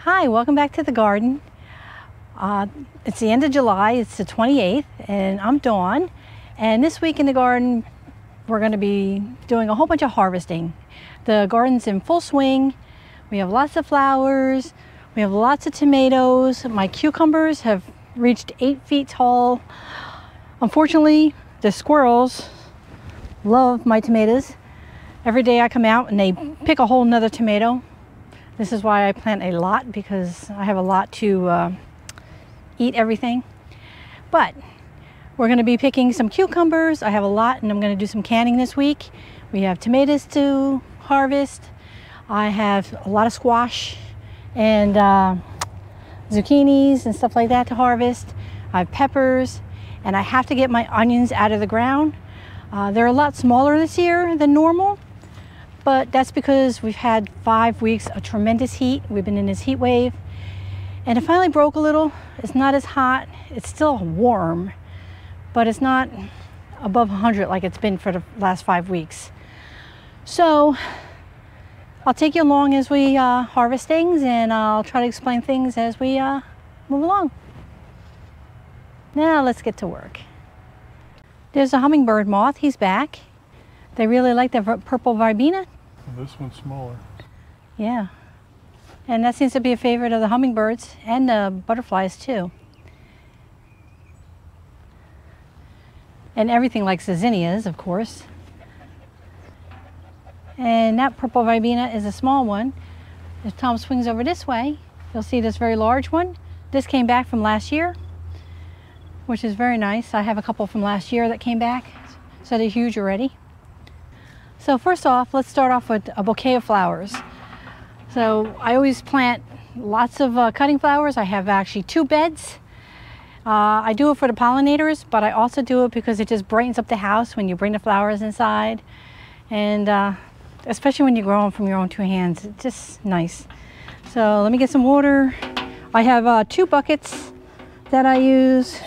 Hi, welcome back to the garden. It's the end of July, it's the 28th, and I'm Dawn. And this week in the garden, we're going to be doing a whole bunch of harvesting. The garden's in full swing. We have lots of flowers. We have lots of tomatoes. My cucumbers have reached 8 feet tall. Unfortunately, the squirrels love my tomatoes. Every day I come out and they pick a whole nother tomato. This is why I plant a lot, because I have a lot to eat everything. But we're going to be picking some cucumbers. I have a lot, and I'm going to do some canning this week. We have tomatoes to harvest. I have a lot of squash and zucchinis and stuff like that to harvest. I have peppers, and I have to get my onions out of the ground. They're a lot smaller this year than normal, but that's because we've had 5 weeks of tremendous heat. We've been in this heat wave, and it finally broke a little. It's not as hot. It's still warm, but it's not above 100 like it's been for the last 5 weeks. So I'll take you along as we harvest things, and I'll try to explain things as we move along. Now let's get to work. There's a hummingbird moth. He's back. They really like the purple verbena. This one's smaller. Yeah. And that seems to be a favorite of the hummingbirds and the butterflies too. And everything likes the zinnias, of course. And that purple verbena is a small one. If Tom swings over this way, you'll see this very large one. This came back from last year, which is very nice. I have a couple from last year that came back, so they're huge already. So first off, let's start off with a bouquet of flowers. So I always plant lots of cutting flowers. I have actually 2 beds. I do it for the pollinators, but I also do it because it just brightens up the house when you bring the flowers inside. And especially when you grow them from your own 2 hands, it's just nice. So let me get some water. I have 2 buckets that I use.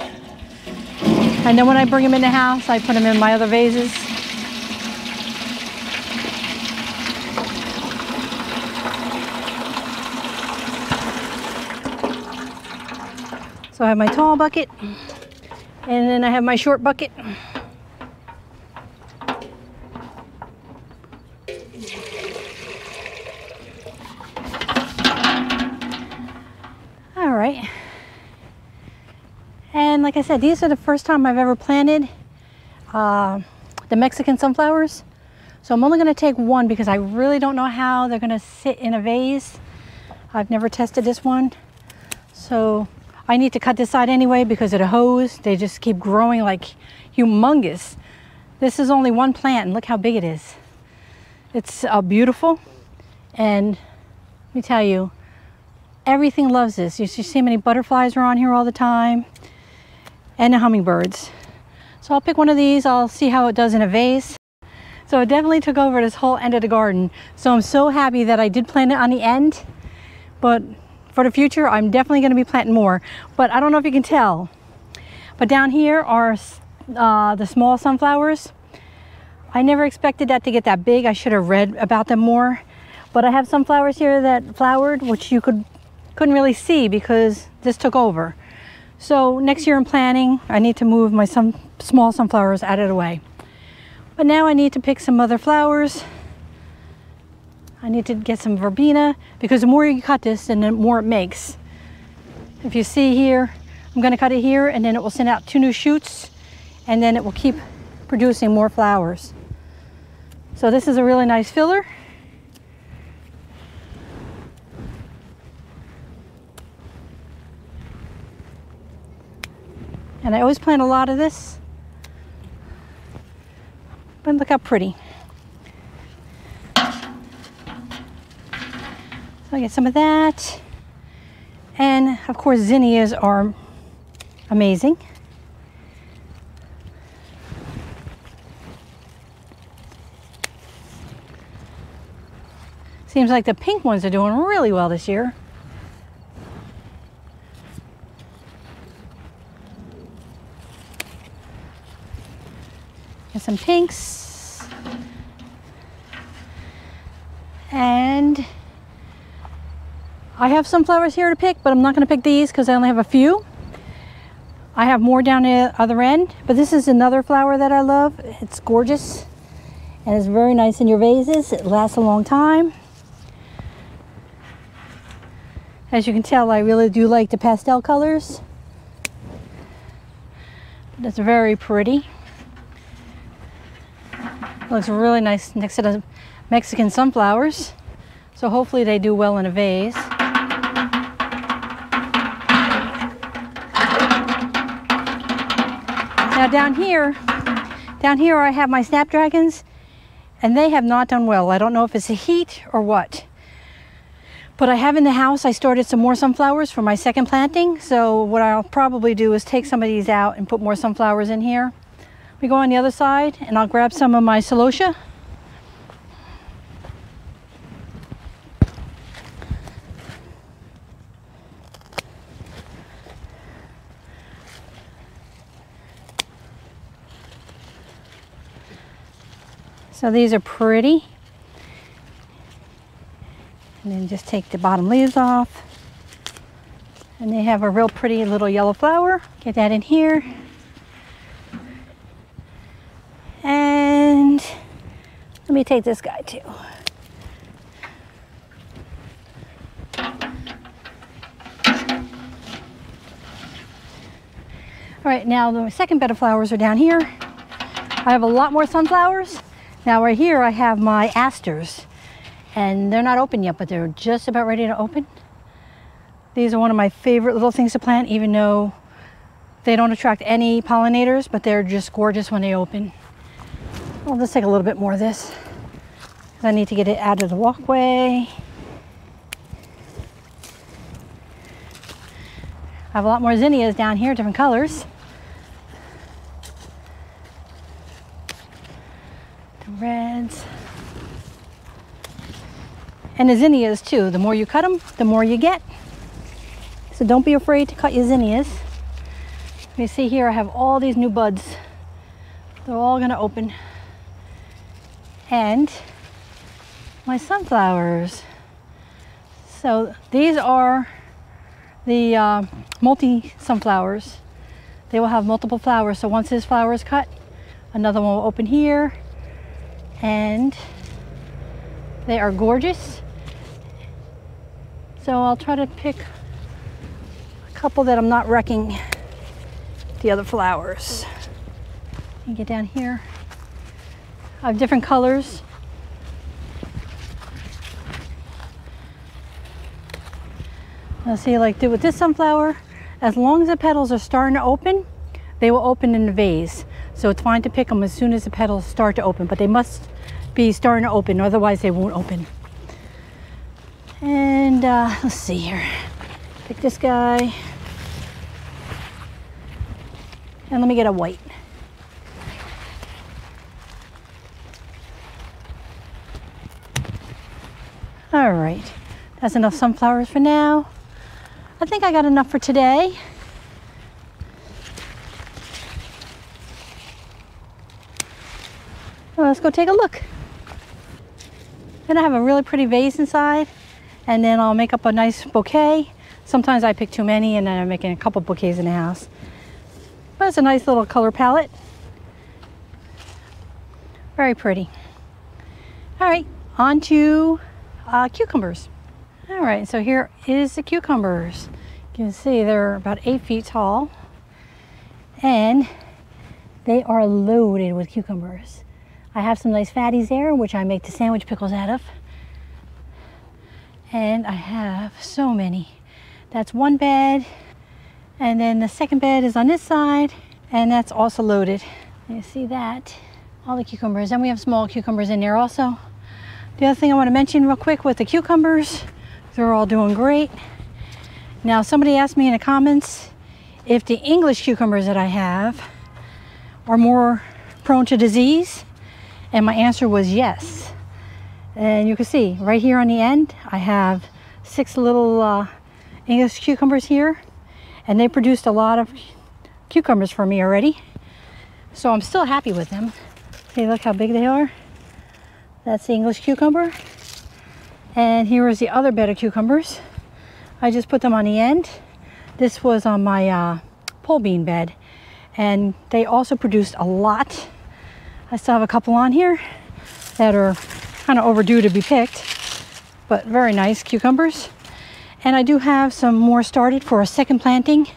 And then when I bring them in the house, I put them in my other vases. So I have my tall bucket, and then I have my short bucket. All right. And like I said, these are the first time I've ever planted the Mexican sunflowers. So I'm only going to take 1 because I really don't know how they're going to sit in a vase. I've never tested this one. So I need to cut this side anyway because of the hose. They just keep growing like humongous. This is only 1 plant, and look how big it is. It's beautiful, and let me tell you, everything loves this. You see how many butterflies are on here all the time, and the hummingbirds. So I'll pick one of these. I'll see how it does in a vase. So it definitely took over this whole end of the garden. So I'm so happy that I did plant it on the end, but for the future, I'm definitely going to be planting more. But I don't know if you can tell, but down here are the small sunflowers. I never expected that to get that big. I should have read about them more. But I have sunflowers here that flowered, which you couldn't really see because this took over. So next year I'm planning, I need to move my small sunflowers out of the way. But now I need to pick some other flowers. I need to get some verbena, because the more you cut this, then the more it makes. If you see here, I'm going to cut it here, and then it will send out 2 new shoots, and then it will keep producing more flowers. So this is a really nice filler. And I always plant a lot of this, but look how pretty. So I get some of that, and of course zinnias are amazing. Seems like the pink ones are doing really well this year. Get some pinks. And I have sunflowers here to pick, but I'm not going to pick these because I only have a few. I have more down the other end, but this is another flower that I love. It's gorgeous and it's very nice in your vases. It lasts a long time. As you can tell, I really do like the pastel colors. That's very pretty. It looks really nice next to the Mexican sunflowers. So hopefully they do well in a vase. Now down here I have my snapdragons, and they have not done well. I don't know if it's the heat or what. But I have in the house, I started some more sunflowers for my second planting. So what I'll probably do is take some of these out and put more sunflowers in here. We go on the other side and I'll grab some of my celosia. So these are pretty. And then just take the bottom leaves off. And they have a real pretty little yellow flower. Get that in here. And let me take this guy too. All right, now the second bed of flowers are down here. I have a lot more sunflowers. Now right here I have my asters, and they're not open yet, but they're just about ready to open. These are one of my favorite little things to plant, even though they don't attract any pollinators, but they're just gorgeous when they open. I'll just take a little bit more of this because I need to get it out of the walkway. I have a lot more zinnias down here, different colors. The reds. And the zinnias too. The more you cut them, the more you get. So don't be afraid to cut your zinnias. You see here I have all these new buds. They're all going to open. And my sunflowers. So these are the multi sunflowers. They will have multiple flowers. So once this flower is cut, another one will open here. And they are gorgeous. So I'll try to pick a couple that I'm not wrecking the other flowers. You get down here. I have different colors. Let's see, like with this sunflower, as long as the petals are starting to open, they will open in the vase. So it's fine to pick them as soon as the petals start to open, but they must be starting to open, otherwise they won't open. And let's see here. Pick this guy. And let me get a white. All right, that's enough sunflowers for now. I think I got enough for today. Well, let's go take a look. Then I have a really pretty vase inside, and then I'll make up a nice bouquet. Sometimes I pick too many and then I'm making a couple bouquets in the house. But it's a nice little color palette. Very pretty. All right, on to cucumbers. All right, so here is the cucumbers. You can see they're about 8 feet tall, and they are loaded with cucumbers. I have some nice fatties there, which I make the sandwich pickles out of. And I have so many. That's one bed, and then the second bed is on this side, and that's also loaded. You see that? All the cucumbers, and we have small cucumbers in there also. The other thing I want to mention real quick with the cucumbers, they're all doing great. Now somebody asked me in the comments if the English cucumbers that I have are more prone to disease, and my answer was yes. And you can see right here on the end I have 6 little English cucumbers here, and they produced a lot of cucumbers for me already, so I'm still happy with them. See, look how big they are. That's the English cucumber, and here is the other bed of cucumbers. I just put them on the end. This was on my pole bean bed, and they also produced a lot. I still have a couple on here that are kind of overdue to be picked, but very nice cucumbers. And I do have some more started for a second planting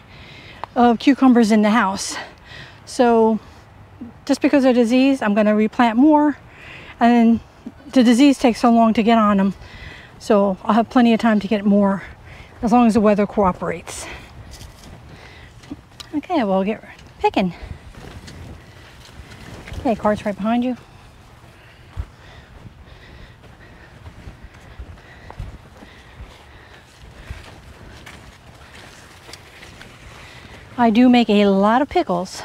of cucumbers in the house. So just because of disease, I'm going to replant more, and the disease takes so long to get on them, so I'll have plenty of time to get more as long as the weather cooperates. Okay, we'll get picking. Okay, cart's right behind you. I do make a lot of pickles.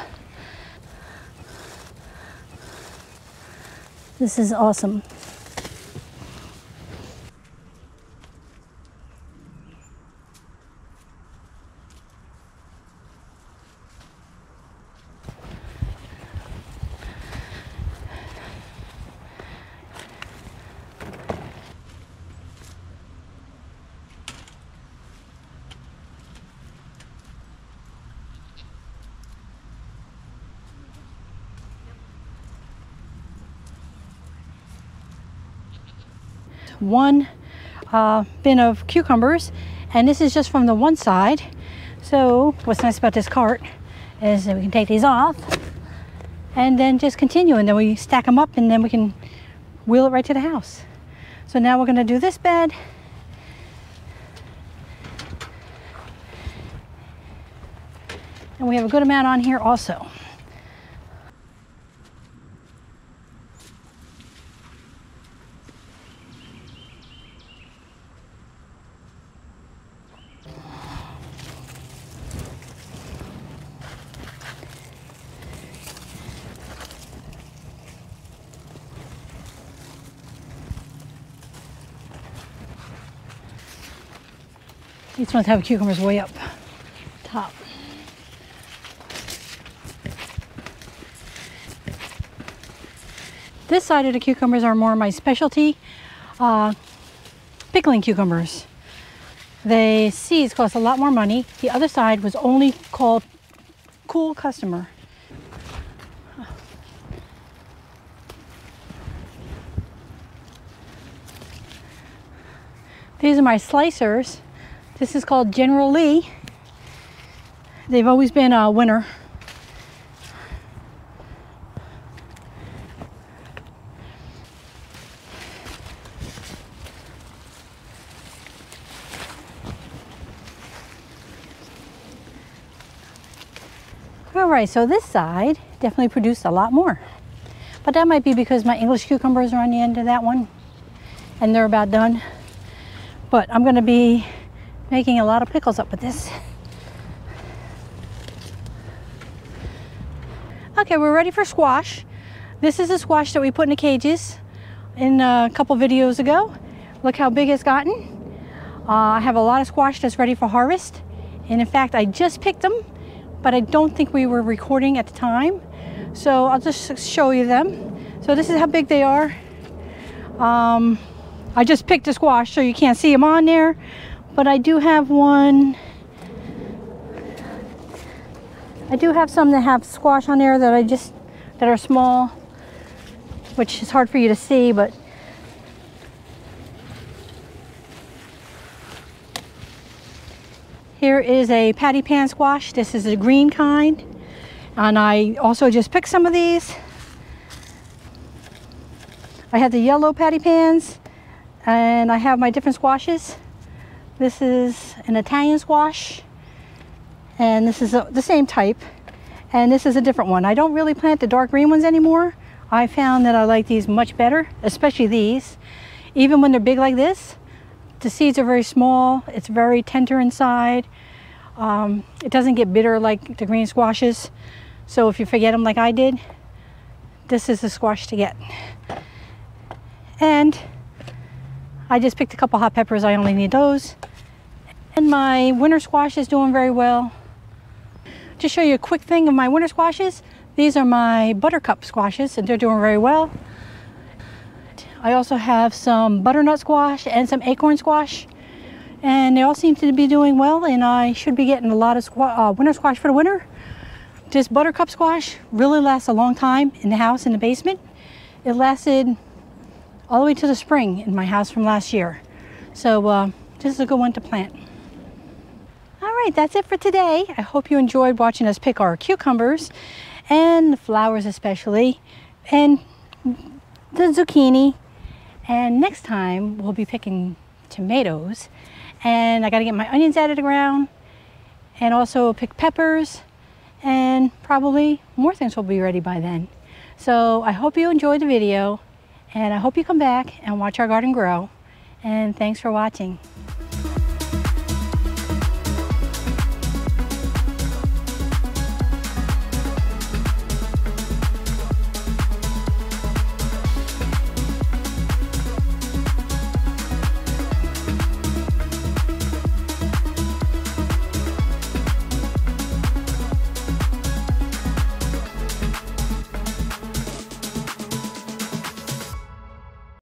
This is awesome. One bin of cucumbers, and this is just from the one side. So what's nice about this cart is that we can take these off and then just continue, and then we stack them up, and then we can wheel it right to the house. So now we're going to do this bed. And we have a good amount on here also. These ones have cucumbers way up top. This side of the cucumbers are more my specialty, pickling cucumbers. The seeds cost a lot more money. The other side was only called Cool Customer. These are my slicers. This is called General Lee. They've always been a winner. All right, so this side definitely produced a lot more. But that might be because my English cucumbers are on the end of that one, and they're about done. But I'm going to be making a lot of pickles up with this. Okay, we're ready for squash. This is a squash that we put in the cages in a couple videos ago. Look how big it's gotten. I have a lot of squash that's ready for harvest. And in fact, I just picked them, but I don't think we were recording at the time. So I'll just show you them. So this is how big they are. I just picked a squash, so you can't see them on there. But I do have one. I do have some that have squash on there that that are small, which is hard for you to see, but here is a patty pan squash. This is the green kind, and I also just picked some of these. I have the yellow patty pans, and I have my different squashes. This is an Italian squash, and this is the same type, and this is a different one. I don't really plant the dark green ones anymore. I found that I like these much better, especially these. Even when they're big like this, the seeds are very small. It's very tender inside. It doesn't get bitter like the green squashes. So if you forget them like I did, this is the squash to get. And I just picked a couple hot peppers. I only need those. And my winter squash is doing very well. Just show you a quick thing of my winter squashes. These are my buttercup squashes, and they're doing very well. I also have some butternut squash and some acorn squash. and they all seem to be doing well, and I should be getting a lot of winter squash for the winter. This buttercup squash really lasts a long time in the house, in the basement. It lasted all the way to the spring in my house from last year. So this is a good one to plant. All right, that's it for today. I hope you enjoyed watching us pick our cucumbers and the flowers especially, and the zucchini. And next time we'll be picking tomatoes, and I got to get my onions out of the ground, and also pick peppers, and probably more things will be ready by then. So I hope you enjoyed the video, and I hope you come back and watch our garden grow. And thanks for watching.